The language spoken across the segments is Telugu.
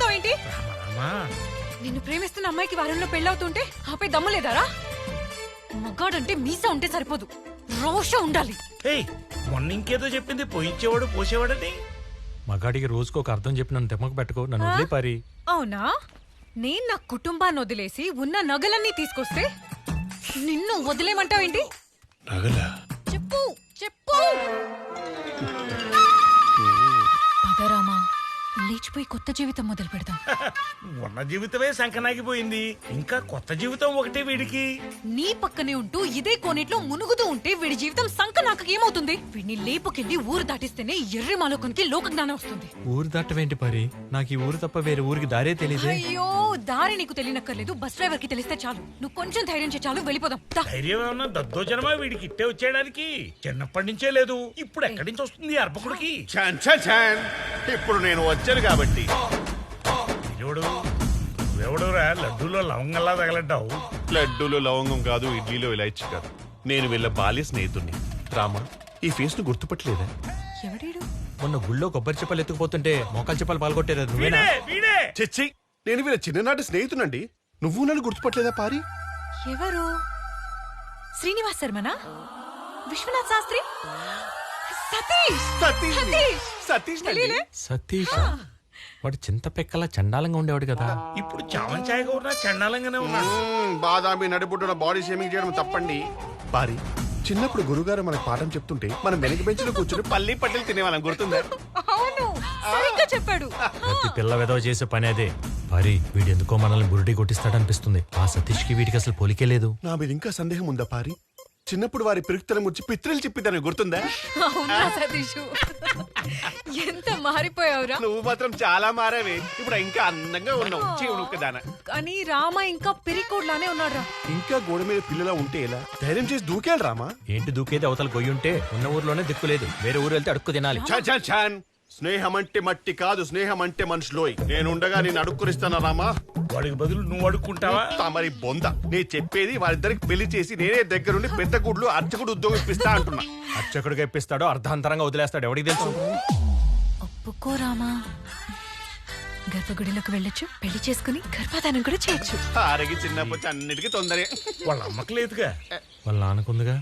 ఆపుతావు ఏంటి? నిన్ను ప్రేమిస్తున్న అమ్మాయికి వారంలో పెళ్ళవుతుంటే ఆపే దమ్ము లేదారా? మగాడంటే మీసా ఉంటే సరిపోదు, రోష ఉండాలి. మొన్న ఇంకేదో చెప్పింది, పోయించేవాడు పోసేవాడని. మగాడికి రోజుకు ఒక అర్థం చెప్పి నన్ను తెమ్మకు పెట్టుకో, నన్ను వదిలే పారి. అవునా? నేను నా కుటుంబాన్ని వదిలేసి ఉన్న నగలన్నీ తీసుకొస్తే నిన్ను వదిలేమంటావేంటి? చెప్పు చెప్పు. పదరామా, లేచిపోయి కొత్త జీవితం మొదలు పెడదాం. ఉన్న జీవితమే సంకనాగిపోయింది, ఇంకా కొత్త జీవితం ఒకటే వీడికి. నీ పక్కనే ఉంటూ ఇదే కోనేట్లో మునుగుతూ ఉంటే వీడి జీవితం సంకనాకకి ఏమవుతుంది? వీడిని లేపుకెళ్ళి ఊరు దాటిస్తేనే ఎర్రి మాలోకానికి లోక జ్ఞానం వస్తుంది. ఊరు దాటవేంటి పారి? నాకు ఈ ఊరు తప్ప వేరే ఊరికి దారే తెలియదు. అయ్యో, దారి నీకు తెలియనక్కర్లేదు, బస్ డ్రైవర్ కి తెలిస్తే చాలు. నువ్వు కొంచెం ధైర్యం చేయి చాలు, వెళ్ళిపోదాం. ధైర్యం ఏమన్నా దద్దోజనమా వీడికి ఇట్టే వచ్చేయడానికి? చిన్నప్పటి నుంచే లేదు, ఇప్పుడు ఎక్కడి నుంచి వస్తుంది అర్పకుడికి? ఇప్పుడు నేను వచ్చాను కాబట్టి. ఎవడురా లడ్డూలో లవంగంలా తగలడ్డావు? లడ్డూలో లవంగం కాదు, ఇడ్లీలో ఇలాచి కాదు. నేను వీళ్ళ బాల్య స్నేహితుడిని. రామా, ఈ ఫేస్ ను గుర్తుపట్టలేదా? ఎవడీడు? మొన్న గుళ్ళో కొబ్బరి చెప్పలు ఎత్తుకుపోతుంటే మోకాలు చెప్పలు పాల్గొట్టేది నువ్వేనా? చెచ్చి, నేను వీళ్ళ చిన్ననాటి స్నేహితునండి. నువ్వు నన్ను గుర్తుపట్టలేదా పారి? ఎవరు? శ్రీనివాస్ శర్మనా? విశ్వనాథ్ శాస్త్రి? సతీష్ సతీష్ వాడు చింత పెక్కలా చండాలంగా ఉండేవాడు కదా. ఇప్పుడు చామంచాయగా ఉన్నా చండాలంగానే ఉన్నాడు. బాదామి నడిబుడ్డున బాడీ షేమింగ్ చేయడం తప్పండి. పారి, చిన్నప్పుడు గురుగారు మనకు పాఠం చెప్తుంటే మనం వెనక బెంచ్లో కూర్చుని పల్లి పట్టెలు తినేవాళ్ళం, గుర్తుందా? అవును, సరిగ్గా చెప్పాడు. ప్రతి పిల్ల వెదవ చేసే పని అదే. పారి, వీడు ఎందుకో మనల్ని బురుడి కొట్టిస్తాడనిపిస్తుంది. ఆ సతీష్ కి వీడికి అసలు పోలికే లేదు. నా మీద ఇంకా సందేహం ఉందా పారి? చిన్నప్పుడు వారి పిరుక్తల ముచ్చి పిత్రలు చెప్పిద్దాన్ని, గుర్తుందా? అవునా సతీష్, ఎంత మారిపోయావురా. నువ్వు మాత్రం చాలా మారావే. ఇప్పుడు ఇంకా అందంగా ఉన్నావు, చీవునుక్కదానా. కానీ రామ ఇంకా పిరికోడ్లానే ఉన్నారా. ఇంకా గోడ మీద పిల్లలా ఉంటే ఎలా? ధైర్యం చేసి దూకేయాలి రామా. ఏంటి దూకేది? అవతల గొయ్యి ఉంటే ఉన్న ఊర్లోనే దిక్కులేదు, వేరే ఊరు వెళ్తే అడుక్కు తినాలి. స్నేహం అంటే మట్టి కాదు, స్నేహం అంటే మనుషులోయ్. నేనుండగా నేను అడుక్కునిస్తానా రామా? వాడికి బదులు నువ్వు అడుక్కుంటావా? మరి బొంద, నేను చెప్పేది వారిద్దరికి పెళ్లి చేసి నేనే దగ్గరుండి పెద్ద గుడ్లు అర్చకుడు ఉద్యోగం ఇప్పిస్తా అంటున్నా. అర్చకుడిగా ఇప్పిస్తాడో అర్ధాంతరంగా వదిలేస్తాడు, ఎవడికి తెలుసు? ఒప్పుకో రామా, గర్భగుడిలోకి వెళ్ళొచ్చు, పెళ్లి చేసుకుని గర్భాధానం కూడా చేయొచ్చు. ఆరగి చిన్నప్పటి అన్నిటికీ తొందరే. వాళ్ళ అమ్మకి లేదుగా, వాళ్ళ నాన్నకుందిగా.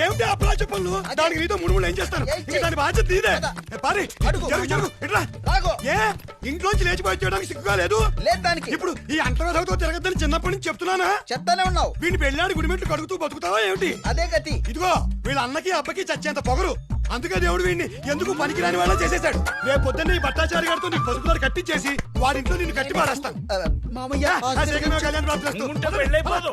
ఏమిటి అప్లా చెప్పలు? దానికి నీతో ముడుములు ఏం చేస్తాను? దాని బాధ్యత నీదే. పారి, ఇంట్లోంచి లేచిపోయి చేయడానికి సిగ్గులేదు. ఇప్పుడు ఈ అంటతో తిరగద్దని చిన్నప్పటి నుంచి చెప్తున్నానా? చెప్తానే ఉన్నావు. వీడిని పెళ్ళాడి గుడిమెట్లు కడుగుతూ బతుకుతావా ఏమిటి? అదే గతి. ఇదిగో వీళ్ళ అన్నకి అబ్బకి చచ్చేంత పొగరు. అందుకే దేవుడు వీడిని ఎందుకు పనికిరాని వాళ్ళ చేసేశాడు. రేపు పొద్దున్న ఈ భట్టాచారి గారితో నీ పసుపుదారు కట్టించేసి వాడింట్లో నిన్ను కట్టి పారేస్తాను. మామయ్య, కళ్యాణ్ పెళ్ళైపోదు.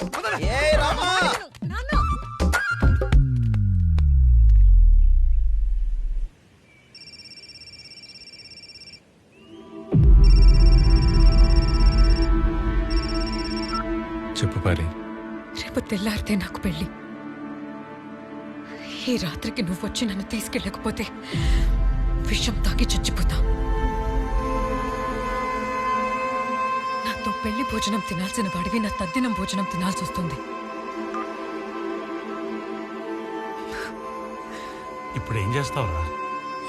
చెప్పు పారి. రేపు తెల్లారితే నాకు పెళ్లి. ఈ రాత్రికి నువ్వు వచ్చి నన్ను తీసుకెళ్ళకపోతే విషం తాగి చచ్చిపోతా. నాతో పెళ్లి భోజనం తినాల్సిన వాడివి నా తద్దినం భోజనం తినాల్సి వస్తుంది. ఇప్పుడు ఏం చేస్తావురా?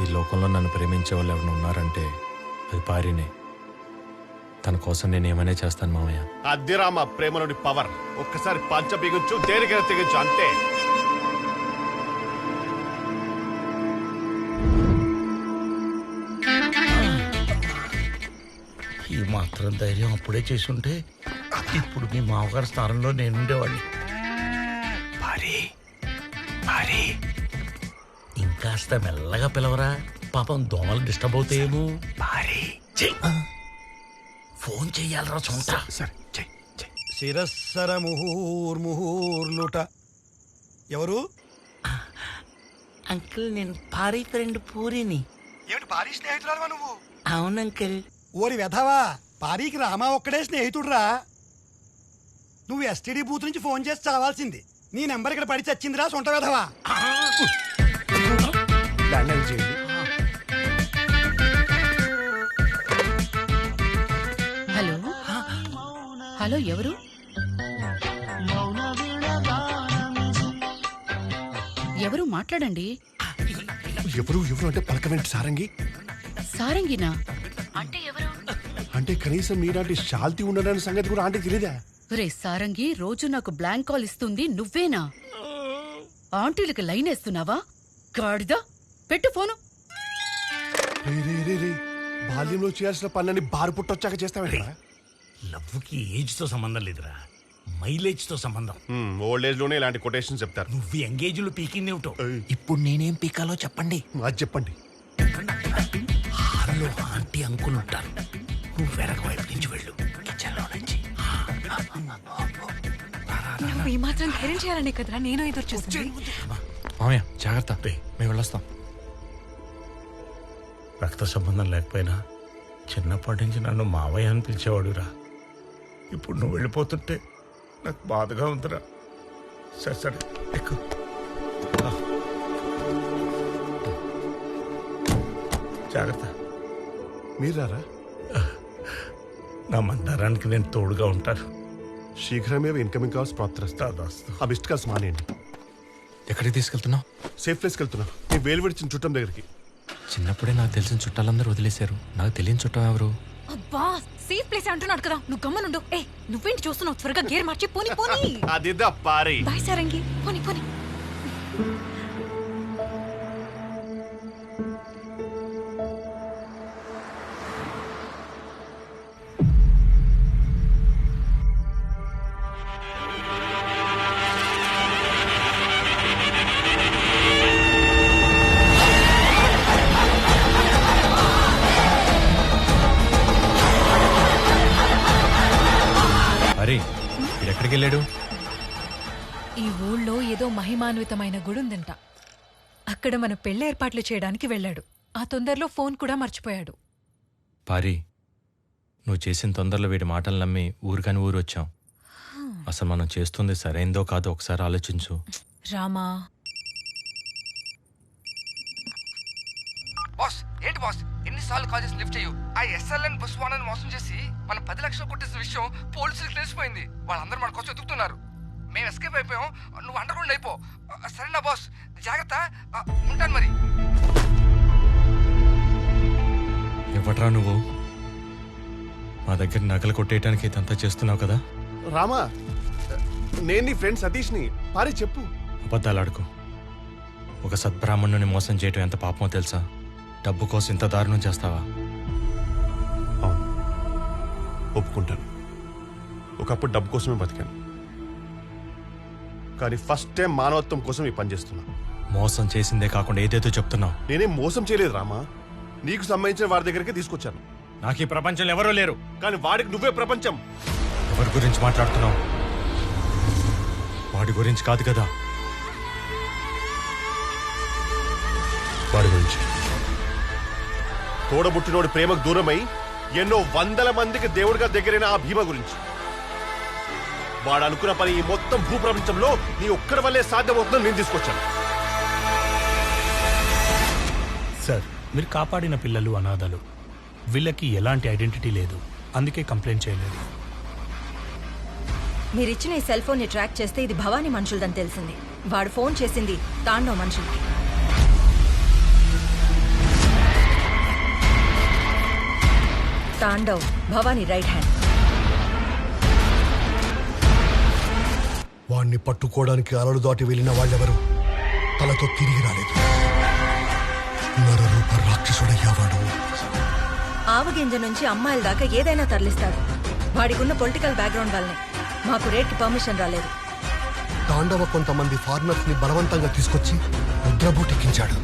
ఈ లోకంలో నన్ను ప్రేమించే వాళ్ళు ఎవరైనా ఉన్నారంటే అది పారినే. తన కోసం నేను ఏమైనా చేస్తాను మామయ్య. అదే రామ ప్రేమలోని పవర్. ఒక్కసారి పంచ బిగించు, దేనికైనా తెగించు, అంతే. ఈ మాత్రం ధైర్యం అప్పుడే చేసుంటే ఇప్పుడు మీ మామగారి స్థానంలో నేనుండేవాడిని. భారీ ఇంకాస్త మెల్లగా పిలవరా, పాపం దోమలు డిస్టర్బ్ అవుతాయేమో. భారీ ఫోన్ చెయ్యాలరా చోట. శిరస్సర ముహూర్ముహూర్లుట. ఎవరు? అంకుల్, నేను భారీ ఫ్రెండ్ పూరిని. ఏమిటి పారీ స్నేహితురాలువా నువ్వు? అవును అంకుల్. ఓరి వెధవా, పారీకి రామా ఒక్కడే స్నేహితుడురా. నువ్వు ఎస్టీడీ బూత్ నుంచి ఫోన్ చేసి చావాల్సింది. నీ నెంబర్ ఇక్కడ పడి చచ్చిందిరా సొంట వెధవా. హలో హలో, ఎవరు? ఎవరు మాట్లాడండి. ఎవరు ఎవరు అంటే పలకవేంటి సారంగి? సారంగినా? అంటే ఎవరు? అంటే కనీసం మీలాంటి శాల్తీ ఉండడానికి సంగతి కూడా ఆంటీకి తెలియదా? రే సారంగి, రోజు నాకు బ్లాంక్ కాల్ ఇస్తుంది నువ్వేనా? ఆంటీలకి లైన్ వేస్తున్నావా? గాడిదా, పెట్టు ఫోను. రే బాల్యంలో చేయాల్సిన పనులని బారు పుట్టొచ్చాక చేస్తావేంట్రా? లవ్వుకి ఏజ్ తో సంబంధం లేదురా, మైలేజ్ తో సంబంధం. ఓల్డ్ ఏజ్ లోనే ఇలాంటి కొటేషన్ చెప్తారు. నువ్వు ఎంగేజ్ లో పీకిందేమిటో. ఏయ్. ఇప్పుడు నేనేం పీకాలో చెప్పండి. అది చెప్పండి. హాల్లో ఆంటీ అంకుల్ ఉంటారు, నువ్వు వెనక వైపు నుంచి వెళ్ళు, కిచెన్ లో నుంచి. నువ్వు ఈ మాత్రం ధైర్యం చేయాలనే కదరా నేను ఎదురు చూస్తుంది. మామయ్య జాగ్రత్త, మేము వెళ్ళొస్తాం. రక్త సంబంధం లేకపోయినా చిన్నప్పటి నుంచి నన్ను మావయ్య అని పిలిచేవాడురా. ఇప్పుడు నువ్వు వెళ్ళిపోతుంటే నాకు బాధగా ఉందిరా. సరే సరే ఎక్కు. జాగ్రత్త. మీరారా? నా మందారానికి నేను తోడుగా ఉంటాను. శీఘ్రమే ఇన్కమింగ్ కాల్స్ ప్రాప్తిస్తాను. ఆ మిస్డ్ కాల్స్ మానేయండి. ఎక్కడికి తీసుకెళ్తున్నావు? సేఫ్ ప్లేస్కి వెళ్తున్నా, నీ వేలు విడిచిన చుట్టం దగ్గరికి. చిన్నప్పుడే నాకు తెలిసిన చుట్టాలందరూ వదిలేశారు. నాకు తెలియని చుట్టం ఎవరు? అబ్బా, సేఫ్ ప్లేస్ అంటున్నాడు కదా, నువ్వు గమ్మనుండు. ఏ నువ్వేంటి చూస్తున్నావు? త్వరగా గేర్ మార్చి పోని పోని. అదిదా పారి. బాయ్ సారంగి, పోని పోని. అరే ఎక్కడికి వెళ్ళాడు? ఈ ఊళ్ళో ఏదో మహిమాన్వితమైన గుడి ఉందంట, అక్కడ మన పెళ్లి ఏర్పాట్లు చేయడానికి వెళ్ళాడు. ఆ తొందరలో ఫోన్ కూడా మర్చిపోయాడు. పారి, నువ్వు చేసిన తొందరలో వీడి మాటలు నమ్మి ఊరికని ఊరు వచ్చాం. అసలు మనం చేస్తుంది సరైందో కాదో ఒకసారి ఆలోచించు. రామా, బాస్ ఏంటి బాస్, ఎన్నిసార్లు కాల్ చేసి లిఫ్ట్ చేయు. ఆ ఎస్ఎల్ఎన్ బస్ వానని మోసం చేసి మన 10 లక్షలు కొట్టేసిన విషయం పోలీసులకు తెలిసిపోయింది. వాళ్ళందరూ మన కోసం ఎదుగుతున్నారు. మేము ఎస్కేప్ అయిపోయాం, నువ్వు అండర్ గ్రౌండ్ అయిపో. సరేనా బాస్, జాగ్రత్త, ఉంటాను మరి. ఇవ్వట్రా నువ్వు? మా దగ్గర నగలు కొట్టేయటానికి ఇదంతా చేస్తున్నావు కదా? రామా, నేను నీ ఫ్రెండ్ సతీష్ని. పారి చెప్పు. అబద్ధాలు ఆడుకో. ఒక సద్బ్రాహ్మణుని మోసం చేయటం ఎంత పాపమో తెలుసా? డబ్బు కోసం ఇంత దారుణం చేస్తావా? అవును, ఒప్పుకుంటాను. ఒకప్పుడు డబ్బు కోసమే బతికాను, కానీ ఫస్ట్ టైం మానవత్వం కోసం ఈ పని చేస్తున్నా. మోసం చేసిందే కాకుండా ఏదేదో చెప్తున్నావు. నేనేం మోసం చేయలేదు రామా, నీకు సంబంధించిన వాడి దగ్గరికి తీసుకొచ్చాను. నాకు ఈ ప్రపంచంలో ఎవరూ లేరు. కానీ వాడికి నువ్వే ప్రపంచం. ఎవరి గురించి మాట్లాడుతున్నావు? వాడి గురించి కాదు కదా. వాడి గురించి. తోడబుట్టినోడి ప్రేమకు దూరమై ఎన్నో వందల మందికి దేవుడిగా దగ్గరైన ఆ భీమ గురించి. వాడు అనుకున్న పని ఈ మొత్తం భూప్రపంచంలో నీ ఒక్కడి వల్లే సాధ్యమవుతుందని నేను తీసుకొచ్చాను. సార్, మీరు కాపాడిన పిల్లలు అనాథలు. వీళ్ళకి ఎలాంటి ఐడెంటిటీ లేదు, అందుకే కంప్లైంట్ చేయలేదు. మీరిచ్చిన ఈ సెల్ ఫోన్ ని ట్రాక్ చేస్తే ఇది భవానీ మనుషులదని తెలిసింది. వాడు ఫోన్ చేసింది తాండవ్ మనుషులకి. Tandav Bhavani right hand. వాణ్ణి పట్టుకోవడానికి అలలు దాటి వెళ్ళిన వాళ్ళెవరు తలతో తిరిగి రాలేదు. నరరూప రాక్షసుడయ్యావాడు. ఆవగింజ నుంచి అమ్మాయిల దాకా ఏదైనా తరలిస్తాడు. వాడికున్న పొలిటికల్ బ్యాక్గ్రౌండ్ వల్లనే మాకు రేట్కి పర్మిషన్ రాలేదు. తాండవ కొంతమంది ఫారినర్స్ ని బలవంతంగా తీసుకొచ్చి ముద్రబోటెక్కించాడు.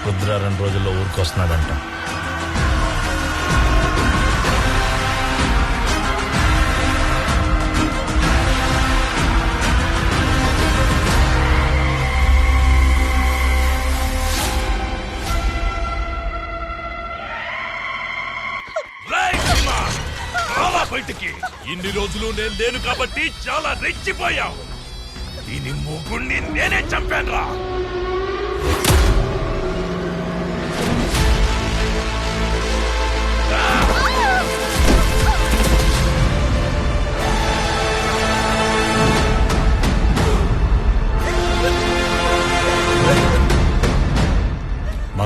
రుద్ర 2 రోజుల్లో ఊరికి వస్తున్నాడంట. బయటికి ఇన్ని రోజులు నేను లేను కాబట్టి చాలా రెచ్చిపోయావు. దీని ముగ్గురిని నేనే చంపాను రా.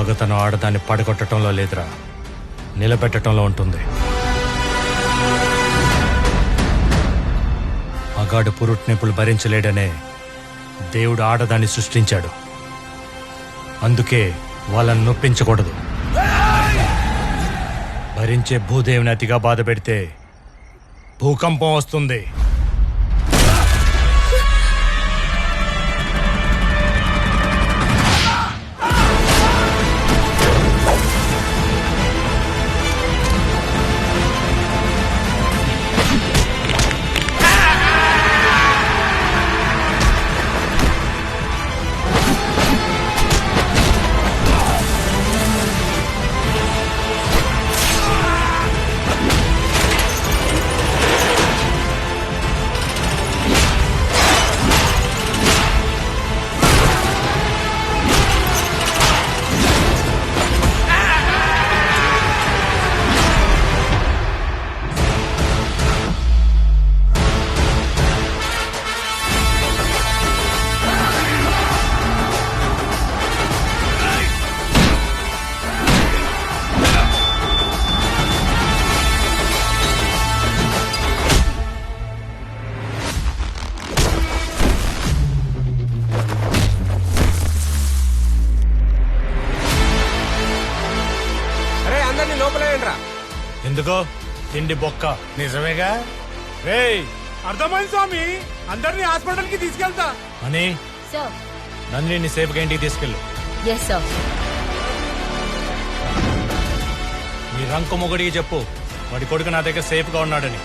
మగతనం ఆడదాన్ని పడగొట్టడంలో లేదురా, నిలబెట్టడంలో ఉంటుంది. మగాడు పురుట్నిప్పులు భరించలేడనే దేవుడు ఆడదాన్ని సృష్టించాడు. అందుకే వాళ్ళని నొప్పించకూడదు. భరించే భూదేవిని అతిగా బాధ పెడితే భూకంపం వస్తుంది. అరే అందరినీ లోపలేయండిరా. ఎందుకో తిండి బొక్క. నిజమేగా? రేయ్ అర్థమైంది స్వామి, అందరినీ హాస్పిటల్ కి తీసుకెళ్తా. అని సార్ నందిని సేఫ్గా ఇంటికి తీసుకెళ్ళు. Yes sir. మీ రంకు మొగుడికి చెప్పు వాడి కొడుకు నా దగ్గర సేఫ్గా ఉన్నాడని.